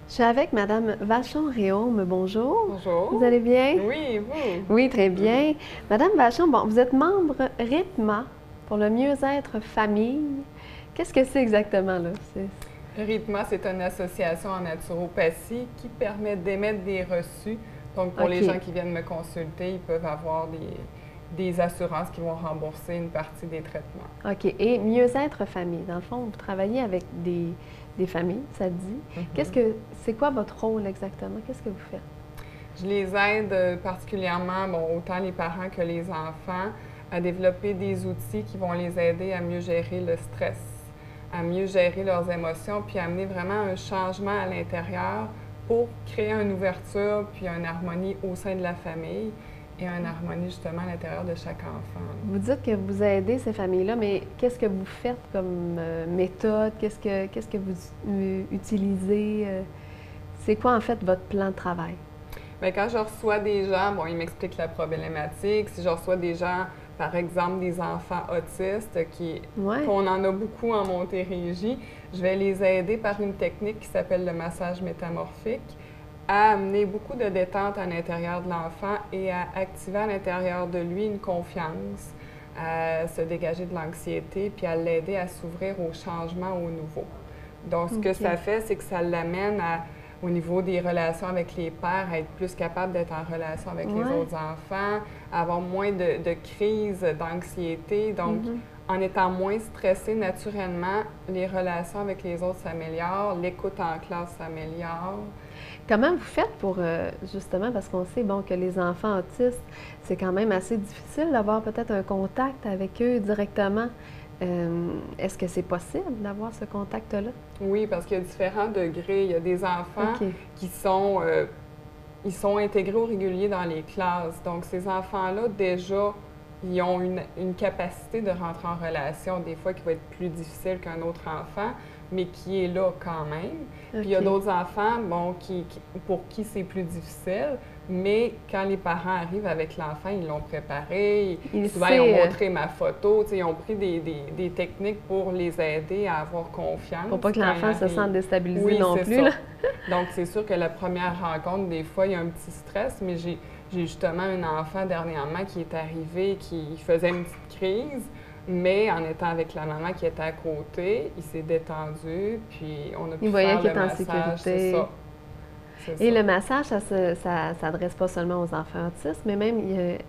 Je suis avec Madame Vachon-Réaume. Bonjour. Bonjour. Vous allez bien? Oui, et vous? Oui, très bien. Madame Vachon, bon, vous êtes membre RITMA pour le mieux-être famille. Qu'est-ce que c'est exactement là? RITMA, c'est une association en naturopathie qui permet d'émettre des reçus. Donc, pour les gens OK. qui viennent me consulter, ils peuvent avoir des assurances qui vont rembourser une partie des traitements. OK. Et mieux-être famille. Dans le fond, vous travaillez avec des familles, ça dit. Mhm. C'est quoi votre rôle exactement? Qu'est-ce que vous faites? Je les aide particulièrement, bon, autant les parents que les enfants, à développer des outils qui vont les aider à mieux gérer le stress, à mieux gérer leurs émotions, puis amener vraiment un changement à l'intérieur pour créer une ouverture puis une harmonie au sein de la famille et une harmonie justement à l'intérieur de chaque enfant. Vous dites que vous aidez ces familles-là, mais qu'est-ce que vous faites comme méthode? Qu'est-ce que vous utilisez? C'est quoi en fait votre plan de travail? Bien, quand je reçois des gens, bon, ils m'expliquent la problématique. Si je reçois des gens, par exemple, des enfants autistes, Ouais. qu'on en a beaucoup en Montérégie, je vais les aider par une technique qui s'appelle le massage métamorphique à amener beaucoup de détente à l'intérieur de l'enfant et à activer à l'intérieur de lui une confiance, à se dégager de l'anxiété, puis à l'aider à s'ouvrir au changement, au nouveau. Donc, ce que OK. ça fait, c'est que ça l'amène au niveau des relations avec les pères, à être plus capable d'être en relation avec les Ouais. autres enfants, à avoir moins de crises d'anxiété. Donc, Mhm. en étant moins stressé naturellement, les relations avec les autres s'améliorent, l'écoute en classe s'améliore. Comment vous faites pour, justement, parce qu'on sait, bon, que les enfants autistes, c'est quand même assez difficile d'avoir peut-être un contact avec eux directement. Est-ce que c'est possible d'avoir ce contact-là? Oui, parce qu'il y a différents degrés. Il y a des enfants OK. qui sont, ils sont intégrés au régulier dans les classes. Donc, ces enfants-là, déjà, ils ont une capacité de rentrer en relation, des fois qui va être plus difficile qu'un autre enfant, mais qui est là quand même. Puis il y a OK. d'autres enfants, bon, pour qui c'est plus difficile, mais quand les parents arrivent avec l'enfant, ils l'ont préparé. Il Souvent, ils ont sait, montré ma photo, tu sais, ils ont pris des techniques pour les aider à avoir pour confiance pas que quand ils l'enfant se sente arrivent. déstabilisé Oui, non c'est plus, ça. là. Donc, c'est sûr que la première rencontre, des fois, il y a un petit stress, mais j'ai justement un enfant dernièrement qui est arrivé, qui faisait une petite crise, mais en étant avec la maman qui était à côté, il s'est détendu, puis on a Il pu voyait faire qu'il le est en massage, c'est sécurité. ça. C'est Et ça. le massage, ça s'adresse pas seulement aux enfants autistes, mais même,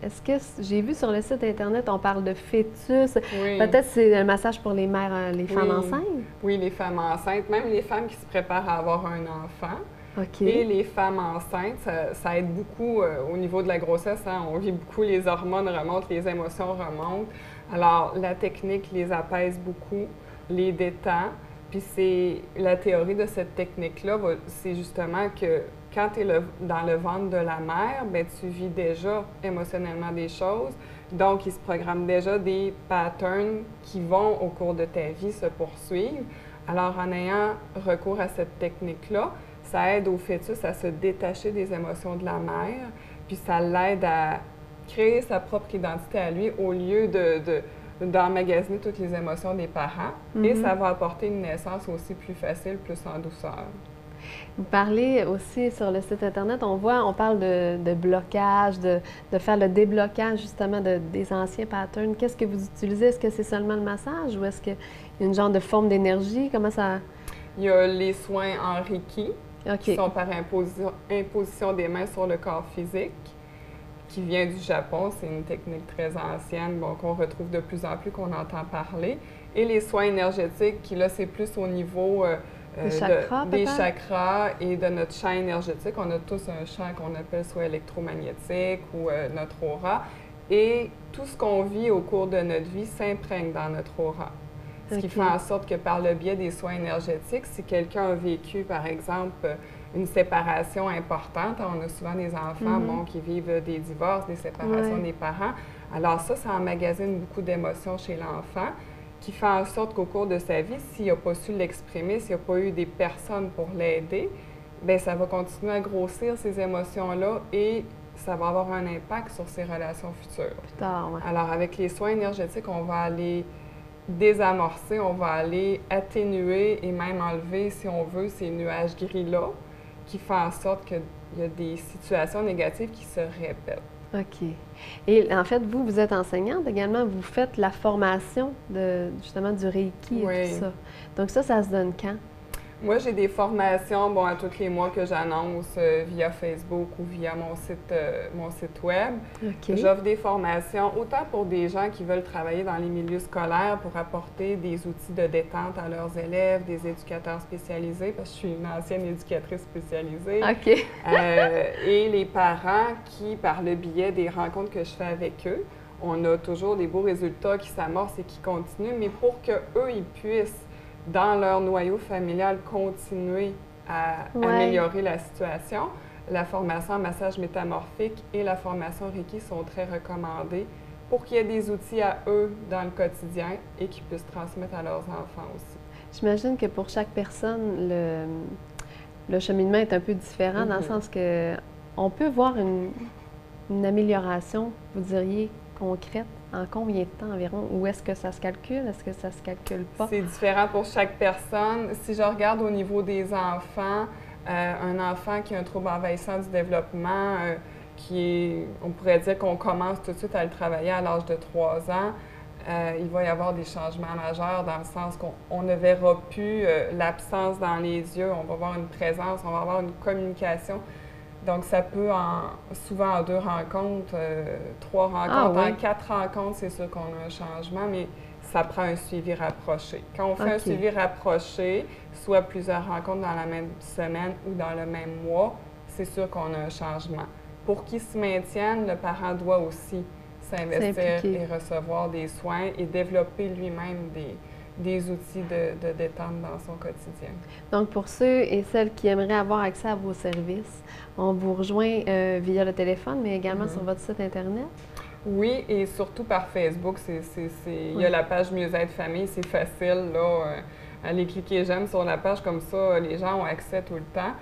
est-ce que j'ai vu sur le site Internet, on parle de fœtus. Oui, Peut-être c'est un massage pour les mères, les femmes oui, enceintes? oui, les femmes enceintes, même les femmes qui se préparent à avoir un enfant. Et OK. les femmes enceintes, ça aide beaucoup au niveau de la grossesse. Hein, on vit beaucoup, les hormones remontent, les émotions remontent. Alors, la technique les apaise beaucoup, les détend. Puis c'est la théorie de cette technique-là, c'est justement que quand tu es dans le ventre de la mère, ben, tu vis déjà émotionnellement des choses. Donc, il se programme déjà des patterns qui vont, au cours de ta vie, se poursuivre. Alors, en ayant recours à cette technique-là, ça aide au fœtus à se détacher des émotions de la mère, puis ça l'aide à créer sa propre identité à lui au lieu d'emmagasiner toutes les émotions des parents. Et Mhm. ça va apporter une naissance aussi plus facile, plus en douceur. Vous parlez aussi sur le site Internet, on parle de blocage, de faire le déblocage justement des anciens patterns. Qu'est-ce que vous utilisez? Est-ce que c'est seulement le massage ou est-ce qu'il y a une genre de forme d'énergie? Comment ça... Il y a les soins en Reiki, qui OK. sont par imposition des mains sur le corps physique, qui vient du Japon. C'est une technique très ancienne, bon, qu'on retrouve de plus en plus, qu'on entend parler. Et les soins énergétiques, qui là, c'est plus au niveau Des chakras des peut-être? chakras et de notre champ énergétique. On a tous un champ qu'on appelle soit électromagnétique ou notre aura. Et tout ce qu'on vit au cours de notre vie s'imprègne dans notre aura. Ce qui OK. fait en sorte que par le biais des soins énergétiques, si quelqu'un a vécu, par exemple, une séparation importante, on a souvent des enfants Mhm. bon, qui vivent des divorces, des séparations Ouais. des parents. Alors ça emmagasine beaucoup d'émotions chez l'enfant, qui fait en sorte qu'au cours de sa vie, s'il n'a pas su l'exprimer, s'il n'a pas eu des personnes pour l'aider, bien, ça va continuer à grossir ces émotions-là et ça va avoir un impact sur ses relations futures. Plus tard, ouais. Alors, avec les soins énergétiques, on va aller désamorcer, on va aller atténuer et même enlever, si on veut, ces nuages gris-là qui fait en sorte qu'il y a des situations négatives qui se répètent. OK. Et en fait, vous êtes enseignante également, vous faites la formation justement du Reiki et Oui. tout ça. Donc ça se donne quand? Moi, j'ai des formations, bon, à tous les mois que j'annonce via Facebook ou via mon site web. OK. J'offre des formations autant pour des gens qui veulent travailler dans les milieux scolaires pour apporter des outils de détente à leurs élèves, des éducateurs spécialisés, parce que je suis une ancienne éducatrice spécialisée. OK. Et les parents qui, par le biais des rencontres que je fais avec eux, on a toujours des beaux résultats qui s'amorcent et qui continuent, mais pour qu'eux, ils puissent dans leur noyau familial, continuer à améliorer la situation. La formation en massage métamorphique et la formation Reiki sont très recommandées pour qu'il y ait des outils à eux dans le quotidien et qu'ils puissent transmettre à leurs enfants aussi. J'imagine que pour chaque personne, le cheminement est un peu différent dans le sens que on peut voir une amélioration, vous diriez, concrète, en combien de temps environ? Ou est-ce que ça se calcule? Est-ce que ça se calcule pas? C'est différent pour chaque personne. Si je regarde au niveau des enfants, un enfant qui a un trouble envahissant du développement, on pourrait dire qu'on commence tout de suite à le travailler à l'âge de 3 ans, il va y avoir des changements majeurs dans le sens qu'on ne verra plus l'absence dans les yeux, on va avoir une présence, on va avoir une communication. Donc, ça peut, souvent en 2 rencontres, 3 rencontres, en 4 rencontres, c'est sûr qu'on a un changement, mais ça prend un suivi rapproché. Quand on fait un suivi rapproché, soit plusieurs rencontres dans la même semaine ou dans le même mois, c'est sûr qu'on a un changement. Pour qu'il se maintienne, le parent doit aussi s'investir et recevoir des soins et développer lui-même des outils de détente dans son quotidien. Donc, pour ceux et celles qui aimeraient avoir accès à vos services, on vous rejoint via le téléphone, mais également sur votre site Internet? Oui, et surtout par Facebook. Il y a la page Mieux-être famille, c'est facile, là. Allez cliquer « J'aime » sur la page, comme ça, les gens ont accès tout le temps.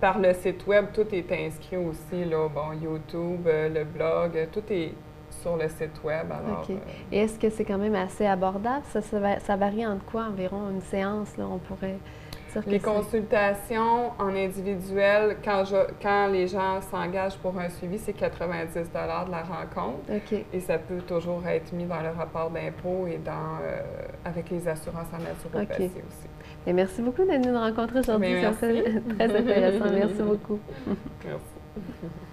Par le site Web, tout est inscrit aussi, là. Bon, YouTube, le blog, tout est sur le site Web. Alors, Et est-ce que c'est quand même assez abordable? Ça varie entre quoi environ une séance, là, on pourrait dire que les consultations en individuel, quand les gens s'engagent pour un suivi, c'est 90 $ de la rencontre. Et ça peut toujours être mis dans le rapport d'impôt et avec les assurances en naturopathie aussi. Et merci beaucoup d'être venu nous rencontrer aujourd'hui. C'est très intéressant. Merci beaucoup. Merci.